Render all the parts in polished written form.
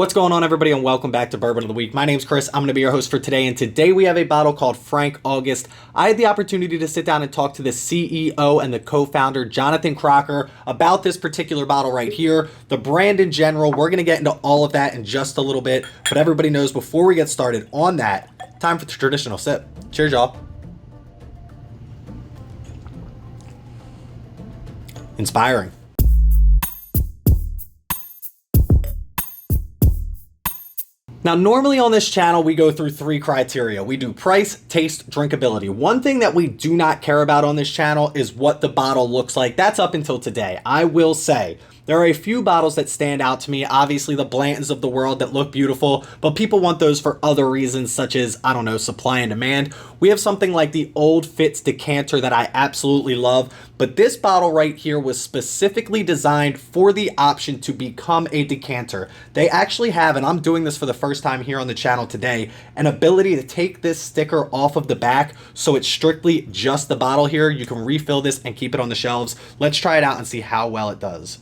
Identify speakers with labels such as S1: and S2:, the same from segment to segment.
S1: What's going on, everybody, and welcome back to Bourbon of the Week. My name's Chris. I'm going to be your host for today, and today we have a bottle called Frank August. I had the opportunity to sit down and talk to the CEO and the co-founder, Jonathan Crocker, about this particular bottle right here, the brand in general. We're going to get into all of that in just a little bit, but everybody knows before we get started on that, time for the traditional sip. Cheers, y'all. Inspiring. Now, normally on this channel, we go through three criteria. We do price, taste, drinkability. One thing that we do not care about on this channel is what the bottle looks like. That's up until today. I will say, there are a few bottles that stand out to me, obviously the Blantons of the world that look beautiful, but people want those for other reasons such as, I don't know, supply and demand. We have something like the Old Fitz decanter that I absolutely love, but this bottle right here was specifically designed for the option to become a decanter. They actually have, and I'm doing this for the first time here on the channel today, an ability to take this sticker off of the back so it's strictly just the bottle here. You can refill this and keep it on the shelves. Let's try it out and see how well it does.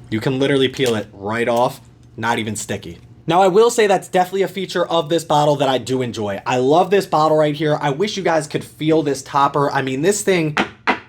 S1: You can literally peel it right off, not even sticky. Now, I will say that's definitely a feature of this bottle that I do enjoy. I love this bottle right here. I wish you guys could feel this topper. I mean, this thing,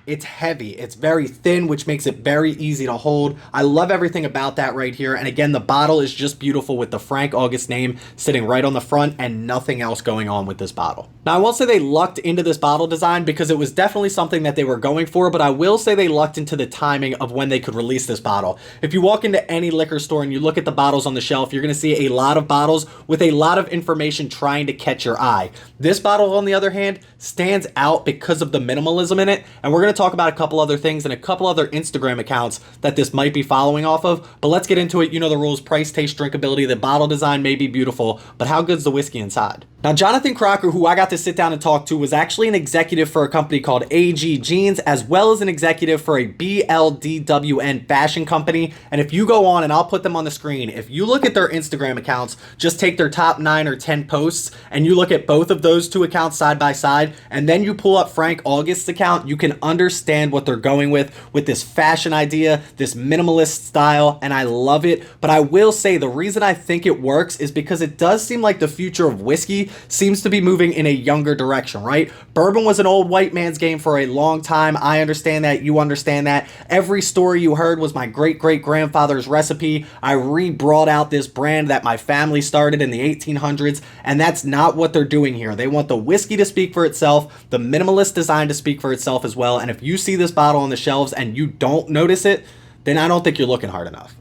S1: it's heavy. It's very thin, which makes it very easy to hold. I love everything about that right here. And again, the bottle is just beautiful with the Frank August name sitting right on the front and nothing else going on with this bottle. Now, I won't say they lucked into this bottle design because it was definitely something that they were going for, but I will say they lucked into the timing of when they could release this bottle. If you walk into any liquor store and you look at the bottles on the shelf, you're going to see a lot of bottles with a lot of information trying to catch your eye. This bottle, on the other hand, stands out because of the minimalism in it, and we're going to talk about a couple other things and a couple other Instagram accounts that this might be following off of, but let's get into it. You know the rules: price, taste, drinkability. The bottle design may be beautiful, but how good's the whiskey inside? Now, Jonathan Crocker, who I got to sit down and talk to, was actually an executive for a company called AG Jeans, as well as an executive for a BLDWN fashion company. And if you go on, and I'll put them on the screen, if you look at their Instagram accounts, just take their top 9 or 10 posts, and you look at both of those two accounts side by side, and then you pull up Frank August's account, you can understand what they're going with this fashion idea, this minimalist style, and I love it. But I will say the reason I think it works is because it does seem like the future of whiskey seems to be moving in a younger direction, right? Bourbon was an old white man's game for a long time. I understand that. You understand that. Every story you heard was my great-great-grandfather's recipe. I re-brought out this brand that my family started in the 1800s, and that's not what they're doing here. They want the whiskey to speak for itself, the minimalist design to speak for itself as well, and if you see this bottle on the shelves and you don't notice it, then I don't think you're looking hard enough.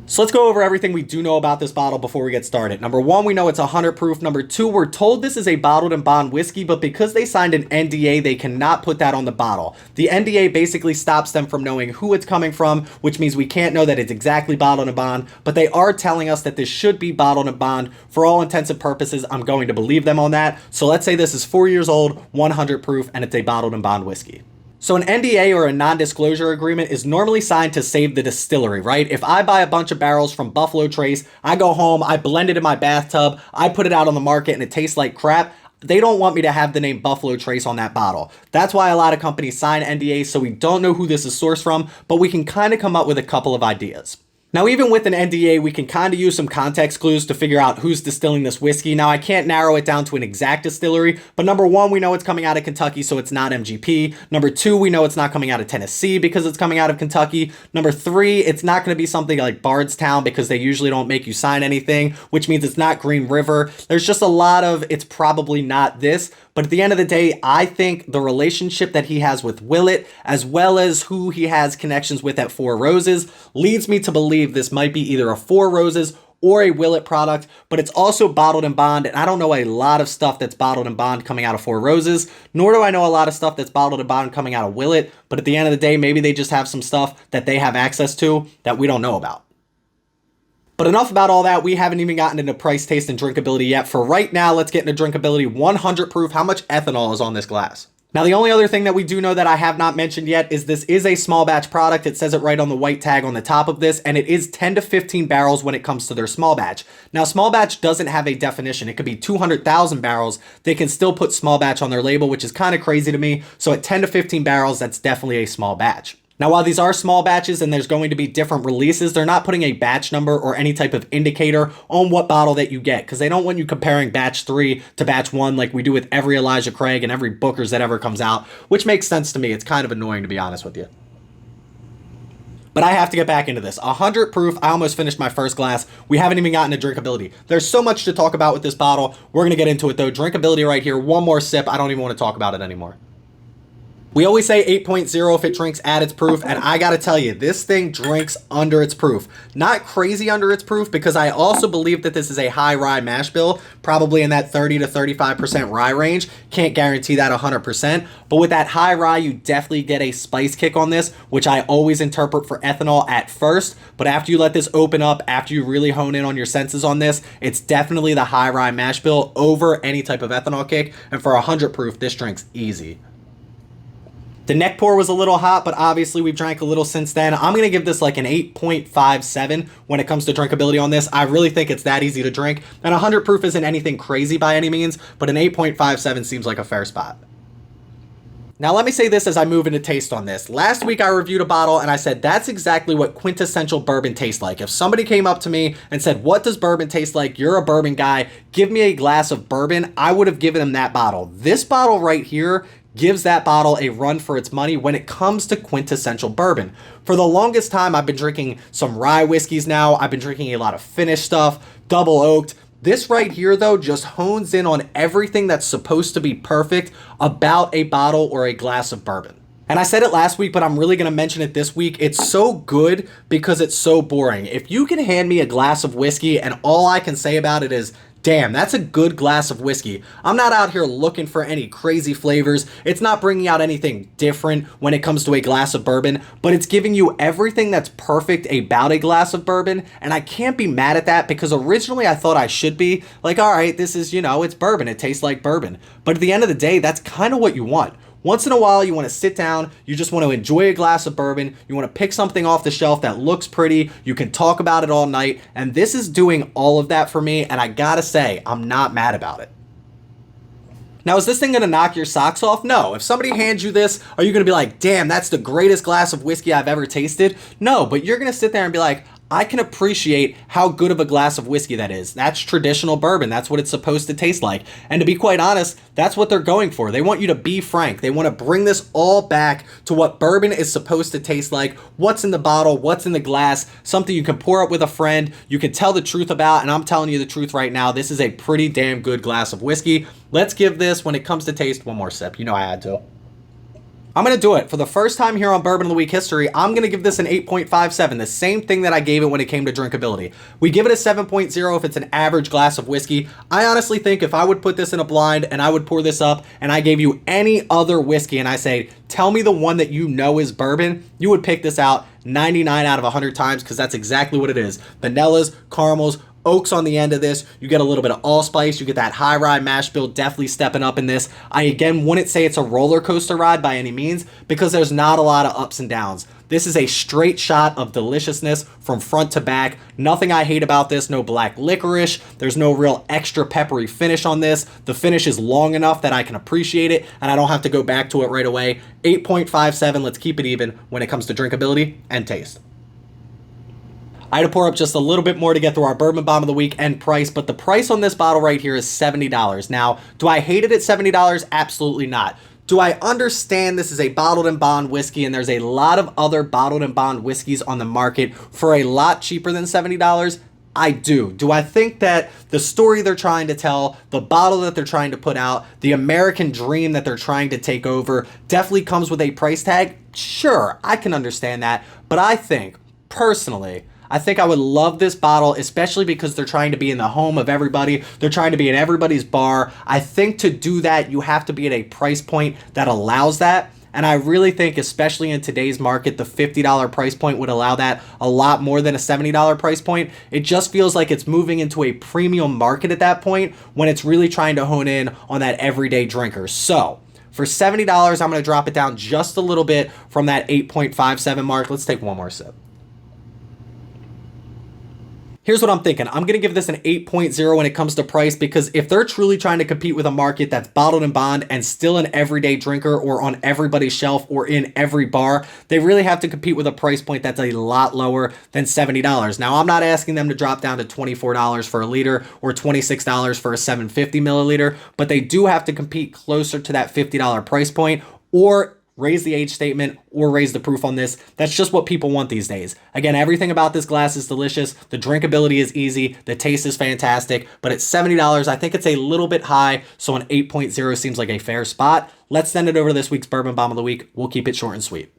S1: So let's go over everything we do know about this bottle before we get started. Number one, we know it's 100 proof. Number two, we're told this is a bottled and bond whiskey, but because they signed an NDA, they cannot put that on the bottle. The NDA basically stops them from knowing who it's coming from, which means we can't know that it's exactly bottled and bond, but they are telling us that this should be bottled and bond. For all intents and purposes, I'm going to believe them on that. So let's say this is 4 years old, 100 proof, and it's a bottled and bond whiskey. So an NDA, or a non-disclosure agreement, is normally signed to save the distillery, right? If I buy a bunch of barrels from Buffalo Trace, I go home, I blend it in my bathtub, I put it out on the market and it tastes like crap, they don't want me to have the name Buffalo Trace on that bottle. That's why a lot of companies sign NDAs, so we don't know who this is sourced from, but we can kind of come up with a couple of ideas. Now, even with an NDA, we can kind of use some context clues to figure out who's distilling this whiskey. Now, I can't narrow it down to an exact distillery, but number one, we know it's coming out of Kentucky, so it's not MGP. Number two, we know it's not coming out of Tennessee because it's coming out of Kentucky. Number three, it's not going to be something like Bardstown because they usually don't make you sign anything, which means it's not Green River. There's just a lot of, it's probably not this. But at the end of the day, I think the relationship that he has with Willett, as well as who he has connections with at Four Roses, leads me to believe this might be either a Four Roses or a Willett product, but it's also bottled and bond, and I don't know a lot of stuff that's bottled and bond coming out of Four Roses, nor do I know a lot of stuff that's bottled and bond coming out of Willett, but at the end of the day, maybe they just have some stuff that they have access to that we don't know about. But enough about all that. We haven't even gotten into price, taste, and drinkability yet. For right now, let's get into drinkability. 100 proof. How much ethanol is on this glass? Now, the only other thing that we do know that I have not mentioned yet is this is a small batch product. It says it right on the white tag on the top of this, and it is 10 to 15 barrels when it comes to their small batch. Now, small batch doesn't have a definition. It could be 200,000 barrels. They can still put small batch on their label, which is kind of crazy to me. So at 10 to 15 barrels, that's definitely a small batch. Now, while these are small batches and there's going to be different releases, they're not putting a batch number or any type of indicator on what bottle that you get, because they don't want you comparing batch 3 to batch 1 like we do with every Elijah Craig and every Booker's that ever comes out, which makes sense to me. It's kind of annoying, to be honest with you. But I have to get back into this. 100 proof. I almost finished my first glass. We haven't even gotten to drinkability. There's so much to talk about with this bottle. We're going to get into it, though. Drinkability right here. One more sip. I don't even want to talk about it anymore. We always say 8.0 if it drinks at its proof, and I gotta tell you, this thing drinks under its proof. Not crazy under its proof, because I also believe that this is a high rye mash bill, probably in that 30 to 35% rye range. Can't guarantee that 100%, but with that high rye, you definitely get a spice kick on this, which I always interpret for ethanol at first, but after you let this open up, after you really hone in on your senses on this, it's definitely the high rye mash bill over any type of ethanol kick, and for 100 proof, this drinks easy. The neck pour was a little hot, but obviously we've drank a little since then. I'm going to give this like an 8.57 when it comes to drinkability on this. I really think it's that easy to drink. And 100 proof isn't anything crazy by any means, but an 8.57 seems like a fair spot. Now let me say this as I move into taste on this. Last week I reviewed a bottle and I said that's exactly what quintessential bourbon tastes like. If somebody came up to me and said, what does bourbon taste like? You're a bourbon guy. Give me a glass of bourbon. I would have given them that bottle. This bottle right here gives that bottle a run for its money when it comes to quintessential bourbon. For the longest time, I've been drinking some rye whiskeys now. I've been drinking a lot of finished stuff, double oaked. This right here, though, just hones in on everything that's supposed to be perfect about a bottle or a glass of bourbon. And I said it last week, but I'm really going to mention it this week. It's so good because it's so boring. If you can hand me a glass of whiskey and all I can say about it is, damn, that's a good glass of whiskey. I'm not out here looking for any crazy flavors. It's not bringing out anything different when it comes to a glass of bourbon, but it's giving you everything that's perfect about a glass of bourbon, and I can't be mad at that because originally I thought I should be. Like, all right, this is, it's bourbon. It tastes like bourbon. But at the end of the day, that's kind of what you want. Once in a while, you want to sit down, you just want to enjoy a glass of bourbon, you want to pick something off the shelf that looks pretty, you can talk about it all night, and this is doing all of that for me, and I gotta say, I'm not mad about it. Now, is this thing going to knock your socks off? No. If somebody hands you this, are you going to be like, damn, that's the greatest glass of whiskey I've ever tasted? No, but you're going to sit there and be like, I can appreciate how good of a glass of whiskey that is. That's traditional bourbon. That's what it's supposed to taste like. And to be quite honest, that's what they're going for. They want you to be frank. They want to bring this all back to what bourbon is supposed to taste like, what's in the bottle, what's in the glass, something you can pour up with a friend, you can tell the truth about, and I'm telling you the truth right now, this is a pretty damn good glass of whiskey. Let's give this, when it comes to taste, one more sip. You know I had to. I'm going to do it. For the first time here on Bourbon of the Week history, I'm going to give this an 8.57, the same thing that I gave it when it came to drinkability. We give it a 7.0 if it's an average glass of whiskey. I honestly think if I would put this in a blind and I would pour this up and I gave you any other whiskey and I say, tell me the one that you know is bourbon, you would pick this out 99 out of 100 times because that's exactly what it is. Vanillas, caramels, oaks on the end of this. You get a little bit of allspice. You get that high rye mash bill definitely stepping up in this. I again wouldn't say it's a roller coaster ride by any means because there's not a lot of ups and downs. This is a straight shot of deliciousness from front to back. Nothing I hate about this. No black licorice. There's no real extra peppery finish on this. The finish is long enough that I can appreciate it and I don't have to go back to it right away. 8.57. Let's keep it even when it comes to drinkability and taste. I had to pour up just a little bit more to get through our Bourbon Bomb of the Week and price, but the price on this bottle right here is $70. Now, do I hate it at $70? Absolutely not. Do I understand this is a bottled and bond whiskey and there's a lot of other bottled and bond whiskeys on the market for a lot cheaper than $70? I do. Do I think that the story they're trying to tell, the bottle that they're trying to put out, the American dream that they're trying to take over definitely comes with a price tag? Sure, I can understand that, but I think, personally, I think I would love this bottle, especially because they're trying to be in the home of everybody. They're trying to be in everybody's bar. I think to do that, you have to be at a price point that allows that. And I really think, especially in today's market, the $50 price point would allow that a lot more than a $70 price point. It just feels like it's moving into a premium market at that point when it's really trying to hone in on that everyday drinker. So, For $70, I'm going to drop it down just a little bit from that 8.57 mark. Let's take one more sip. Here's what I'm thinking. I'm going to give this an 8.0 when it comes to price, because if they're truly trying to compete with a market that's bottled in bond and still an everyday drinker or on everybody's shelf or in every bar, they really have to compete with a price point that's a lot lower than $70. Now, I'm not asking them to drop down to $24 for a liter or $26 for a 750 milliliter, but they do have to compete closer to that $50 price point, or raise the age statement or raise the proof on this. That's just what people want these days. Again, everything about this glass is delicious. The drinkability is easy. The taste is fantastic. But at $70, I think it's a little bit high. So an 8.0 seems like a fair spot. Let's send it over to this week's Bourbon Bomb of the Week. We'll keep it short and sweet.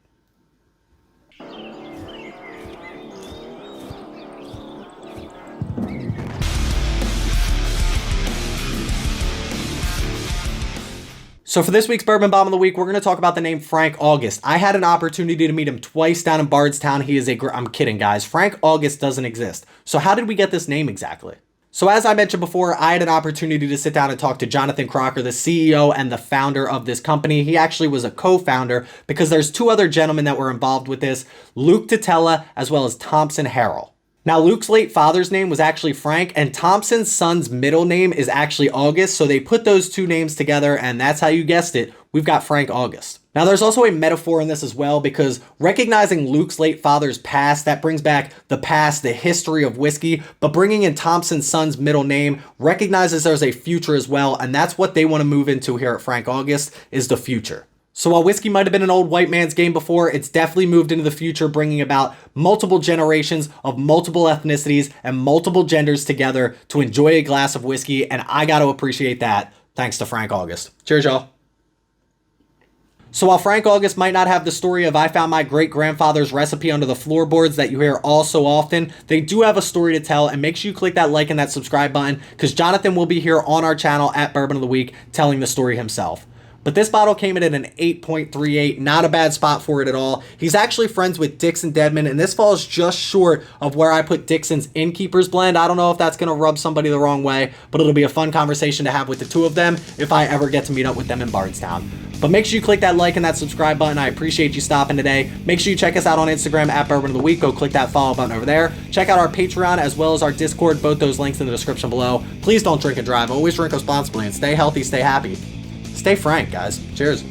S1: So for this week's Bourbon Bomb of the Week, we're going to talk about the name Frank August. I had an opportunity to meet him twice down in Bardstown. He is I'm kidding, guys. Frank August doesn't exist. So how did we get this name exactly? So as I mentioned before, I had an opportunity to sit down and talk to Jonathan Crocker, the CEO and the founder of this company. He actually was a co-founder, because there's two other gentlemen that were involved with this, Luke Titella as well as Thompson Harrell. Now, Luke's late father's name was actually Frank, and Thompson's son's middle name is actually August, so they put those two names together, and that's how you guessed it, we've got Frank August. Now, there's also a metaphor in this as well, because recognizing Luke's late father's past, that brings back the past, the history of whiskey, but bringing in Thompson's son's middle name recognizes there's a future as well, and that's what they want to move into here at Frank August, is the future. So while whiskey might have been an old white man's game before, it's definitely moved into the future, bringing about multiple generations of multiple ethnicities and multiple genders together to enjoy a glass of whiskey, and I got to appreciate that thanks to Frank August. Cheers, y'all. So while Frank August might not have the story of I found my great-grandfather's recipe under the floorboards that you hear all so often, they do have a story to tell, and make sure you click that like and that subscribe button, because Jonathan will be here on our channel at Bourbon of the Week telling the story himself. But this bottle came in at an 8.38, not a bad spot for it at all. He's actually friends with Dixon Dedman, and this falls just short of where I put Dixon's Innkeeper's Blend. I don't know if that's going to rub somebody the wrong way, but it'll be a fun conversation to have with the two of them if I ever get to meet up with them in Bardstown. But make sure you click that like and that subscribe button. I appreciate you stopping today. Make sure you check us out on Instagram at Bourbon of the Week. Go click that follow button over there. Check out our Patreon as well as our Discord. Both those links in the description below. Please don't drink and drive. Always drink responsibly and stay healthy, stay happy. Stay frank, guys. Cheers.